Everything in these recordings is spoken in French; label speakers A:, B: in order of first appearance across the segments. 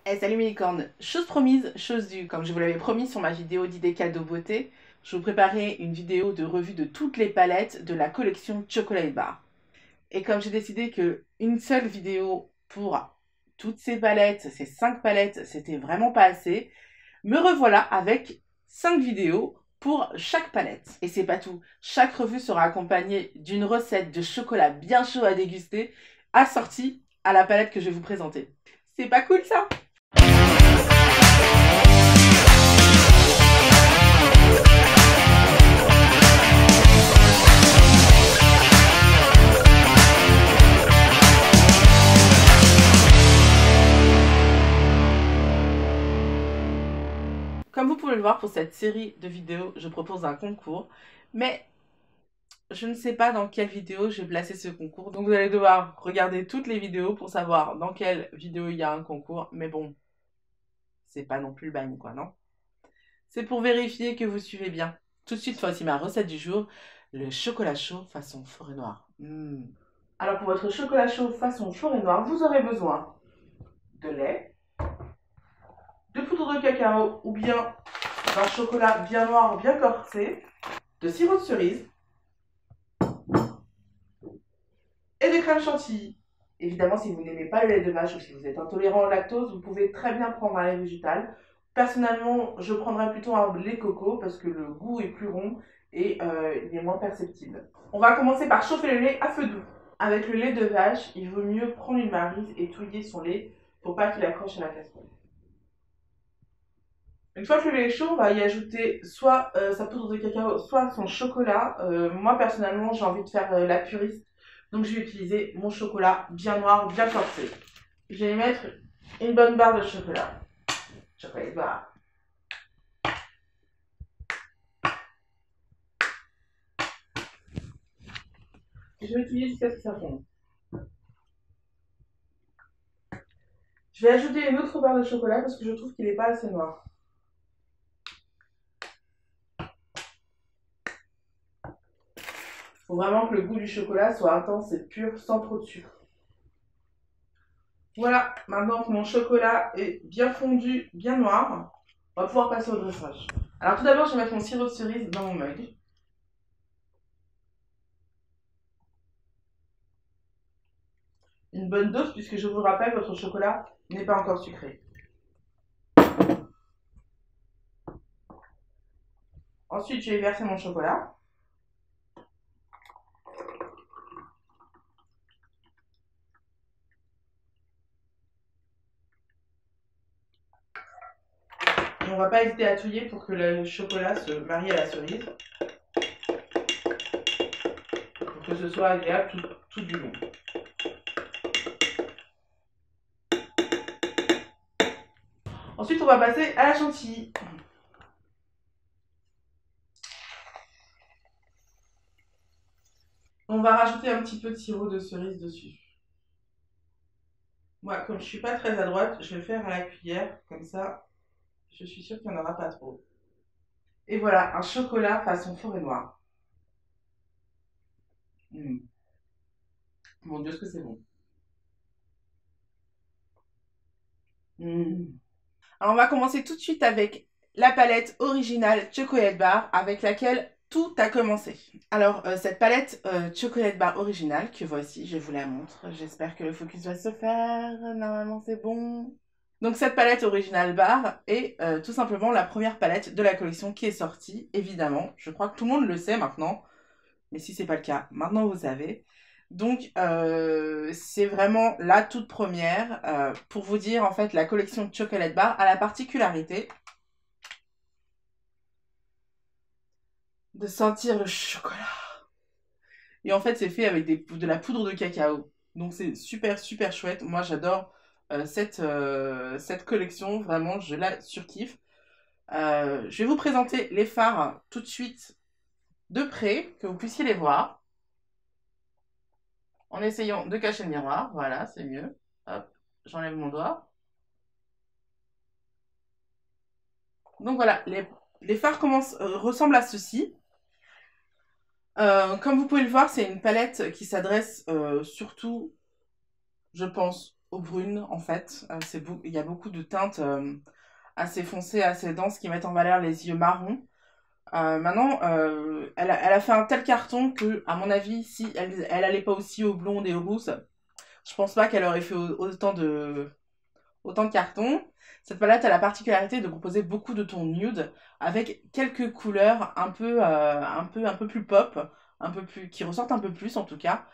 A: Hey, salut mes licornes, chose promise, chose due. Comme je vous l'avais promis sur ma vidéo d'idées cadeaux beauté, je vous préparais une vidéo de revue de toutes les palettes de la collection Chocolate Bar. Et comme j'ai décidé que une seule vidéo pour toutes ces palettes, ces 5 palettes, c'était vraiment pas assez, me revoilà avec 5 vidéos pour chaque palette. Et c'est pas tout, chaque revue sera accompagnée d'une recette de chocolat bien chaud à déguster, assortie à la palette que je vais vous présenter. C'est pas cool ça? Comme vous pouvez le voir, pour cette série de vidéos, je propose un concours, mais je ne sais pas dans quelle vidéo je vais placer ce concours. Donc vous allez devoir regarder toutes les vidéos pour savoir dans quelle vidéo il y a un concours. Mais bon, c'est pas non plus le bagne quoi, non? C'est pour vérifier que vous suivez bien. Tout de suite, voici ma recette du jour, le chocolat chaud façon forêt noire. Alors pour votre chocolat chaud façon forêt noire, vous aurez besoin de lait, de poudre de cacao ou bien d'un chocolat bien noir, bien corsé, de sirop de cerise et de crème chantilly. Évidemment, si vous n'aimez pas le lait de vache ou si vous êtes intolérant au lactose, vous pouvez très bien prendre un lait végétal. Personnellement, je prendrais plutôt un lait coco parce que le goût est plus rond et il est moins perceptible. On va commencer par chauffer le lait à feu doux. Avec le lait de vache, il vaut mieux prendre une maryse et touiller son lait pour pas qu'il accroche à la casserole. Une fois que le lait est chaud, on va y ajouter soit sa poudre de cacao, soit son chocolat. Moi, personnellement, j'ai envie de faire la puriste. Donc, je vais utiliser mon chocolat bien noir, bien corsé. Je vais y mettre une bonne barre de chocolat. Chocolat barre. Je vais étudier jusqu'à ce que ça fonde. Je vais ajouter une autre barre de chocolat parce que je trouve qu'il n'est pas assez noir. Il faut vraiment que le goût du chocolat soit intense et pur, sans trop de sucre. Voilà, maintenant que mon chocolat est bien fondu, bien noir, on va pouvoir passer au dressage. Alors tout d'abord, je vais mettre mon sirop de cerise dans mon mug. Une bonne dose puisque je vous le rappelle, votre chocolat n'est pas encore sucré. Ensuite, je vais verser mon chocolat. Et on ne va pas hésiter à touiller pour que le chocolat se marie à la cerise. Pour que ce soit agréable tout du long. Ensuite, on va passer à la chantilly. On va rajouter un petit peu de sirop de cerise dessus. Moi, comme je ne suis pas très à droite, je vais le faire à la cuillère. Comme ça, je suis sûre qu'il n'y en aura pas trop. Et voilà, un chocolat façon forêt noire. Mon Dieu, ce que c'est bon. Alors, on va commencer tout de suite avec la palette originale Chocolate Bar avec laquelle tout a commencé. Alors, cette palette Chocolate Bar originale que voici, je vous la montre. J'espère que le focus va se faire. Normalement, c'est bon. Donc, cette palette originale Bar est tout simplement la première palette de la collection qui est sortie, évidemment. Je crois que tout le monde le sait maintenant. Mais si c'est pas le cas, maintenant vous savez. Donc, c'est vraiment la toute première. Pour vous dire, en fait, la collection Chocolate Bar a la particularité de sentir le chocolat. Et en fait, c'est fait avec de la poudre de cacao. Donc, c'est super, super chouette. Moi, j'adore cette collection. Vraiment, je la surkiffe. Je vais vous présenter les fards tout de suite de près, que vous puissiez les voir. En essayant de cacher le miroir. Voilà, c'est mieux. Hop, j'enlève mon doigt. Donc voilà, les fards ressemblent à ceci. Comme vous pouvez le voir, c'est une palette qui s'adresse surtout, je pense, au brune en fait. Il y a beaucoup de teintes assez foncées, assez denses qui mettent en valeur les yeux marrons. Maintenant, elle a fait un tel carton que, à mon avis, si elle allait pas aussi aux blondes et aux rousses, je pense pas qu'elle aurait fait autant de cartons. Cette palette a la particularité de proposer beaucoup de tons nude avec quelques couleurs un peu plus pop, qui ressortent un peu plus en tout cas.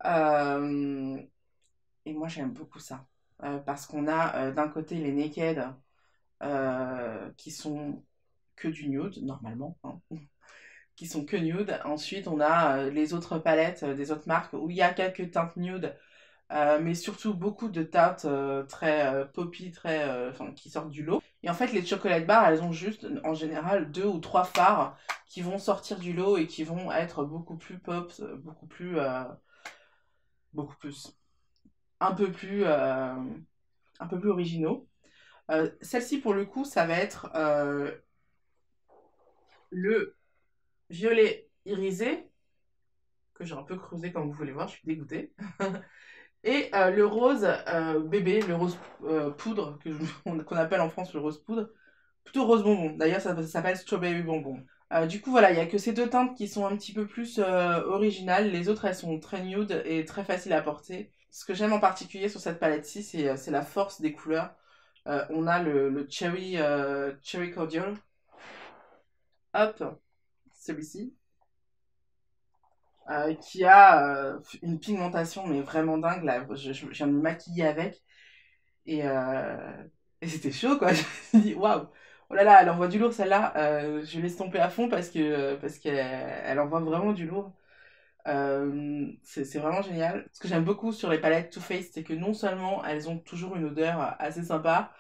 A: Euh, et moi j'aime beaucoup ça. Parce qu'on a d'un côté les naked qui sont que du nude normalement, hein, qui sont que nude. Ensuite on a les autres palettes des autres marques où il y a quelques teintes nude. Mais surtout beaucoup de teintes très poppy, enfin, qui sortent du lot. Et en fait, les chocolate bars, elles ont juste en général 2 ou 3 fards qui vont sortir du lot et qui vont être beaucoup plus pop, beaucoup plus, un peu plus originaux. Celle-ci, pour le coup, ça va être le violet irisé, que j'ai un peu creusé comme vous voulez voir, je suis dégoûtée. Et le rose bébé, le rose poudre, qu'on appelle en France le rose poudre, plutôt rose bonbon. D'ailleurs, ça s'appelle strawberry bonbon. Du coup, voilà, il n'y a que ces deux teintes qui sont un petit peu plus originales. Les autres, elles sont très nude et très faciles à porter. Ce que j'aime en particulier sur cette palette-ci, c'est la force des couleurs. On a le cherry cordial. Hop, celui-ci. Qui a une pigmentation mais vraiment dingue. Là, je viens de me maquiller avec et, et c'était chaud quoi. Je me suis dit waouh, oh là là, elle envoie du lourd celle-là. Je vais l'estomper à fond parce qu'elle elle envoie vraiment du lourd. C'est vraiment génial. Ce que j'aime beaucoup sur les palettes Too Faced, c'est que non seulement elles ont toujours une odeur assez sympa,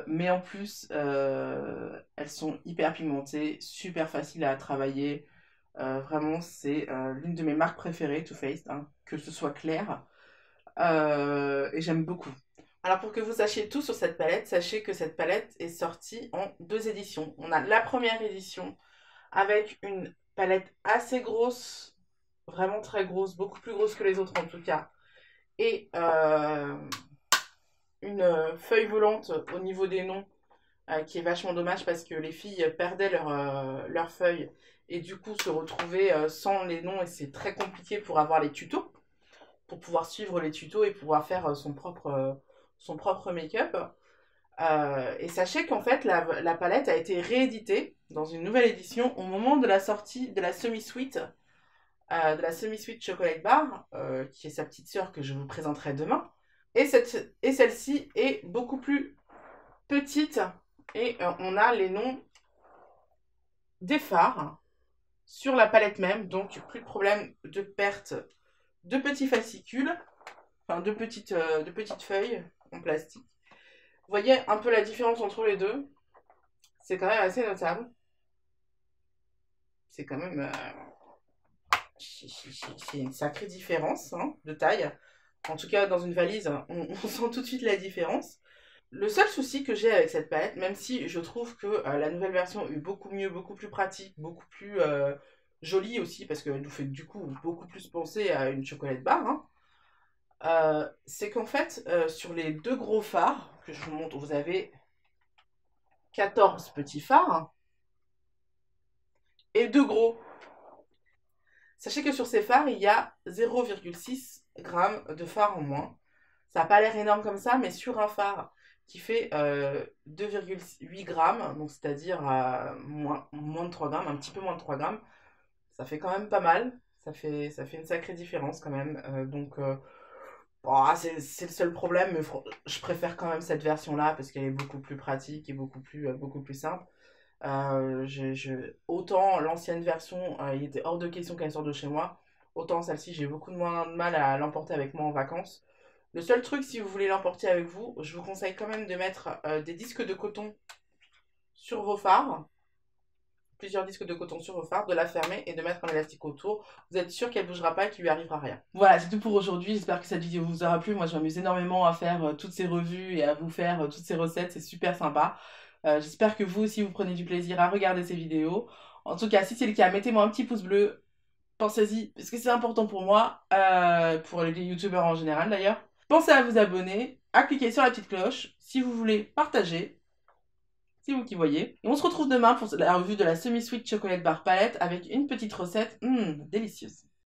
A: mais en plus elles sont hyper pigmentées, super faciles à travailler. Vraiment, c'est l'une de mes marques préférées, Too Faced, hein, que ce soit clair. Et j'aime beaucoup. Alors pour que vous sachiez tout sur cette palette, sachez que cette palette est sortie en 2 éditions. On a la première édition avec une palette assez grosse, vraiment très grosse, beaucoup plus grosse que les autres en tout cas. Et une feuille volante au niveau des noms qui est vachement dommage parce que les filles perdaient leurs feuilles et du coup se retrouvaient sans les noms et c'est très compliqué pour avoir les tutos, pour pouvoir suivre les tutos et pouvoir faire son propre make-up. Et sachez qu'en fait la palette a été rééditée dans une nouvelle édition au moment de la sortie de la semi-suite Chocolate Bar, qui est sa petite sœur que je vous présenterai demain. Et celle-ci est beaucoup plus petite et on a les noms des fards sur la palette même, donc plus de problème de perte de petits fascicules, enfin de petites feuilles en plastique. Vous voyez un peu la différence entre les deux, c'est quand même assez notable. C'est quand même c'est une sacrée différence hein, de taille. En tout cas, dans une valise, on sent tout de suite la différence. Le seul souci que j'ai avec cette palette, même si je trouve que la nouvelle version est beaucoup mieux, beaucoup plus pratique, beaucoup plus jolie aussi, parce qu'elle nous fait du coup beaucoup plus penser à une chocolate bar, hein, c'est qu'en fait, sur les deux gros fards, que je vous montre, vous avez 14 petits fards hein, et deux gros. Sachez que sur ces fards, il y a 0,6 g de fard en moins. Ça n'a pas l'air énorme comme ça, mais sur un phare qui fait 2,8 grammes, donc c'est-à-dire moins de 3 grammes, un petit peu moins de 3 grammes, ça fait quand même pas mal. Ça fait une sacrée différence quand même. Bon, c'est le seul problème, mais je préfère quand même cette version-là parce qu'elle est beaucoup plus pratique et beaucoup plus simple. Autant l'ancienne version, il était hors de question qu'elle sorte de chez moi, autant celle-ci, j'ai beaucoup moins de mal à l'emporter avec moi en vacances. Le seul truc, si vous voulez l'emporter avec vous, je vous conseille quand même de mettre des disques de coton sur vos fards. Plusieurs disques de coton sur vos fards, de la fermer et de mettre un élastique autour. Vous êtes sûr qu'elle ne bougera pas et qu'il lui arrivera rien. Voilà, c'est tout pour aujourd'hui. J'espère que cette vidéo vous aura plu. Moi, je m'amuse énormément à faire toutes ces revues et à vous faire toutes ces recettes. C'est super sympa. J'espère que vous aussi, vous prenez du plaisir à regarder ces vidéos. En tout cas, si c'est le cas, mettez-moi un petit pouce bleu. Pensez-y, parce que c'est important pour moi, pour les youtubeurs en général d'ailleurs. Pensez à vous abonner à cliquer sur la petite cloche si vous voulez partager. C'est vous qui voyez. Et on se retrouve demain pour la revue de la semi-sweet chocolate bar palette avec une petite recette délicieuse.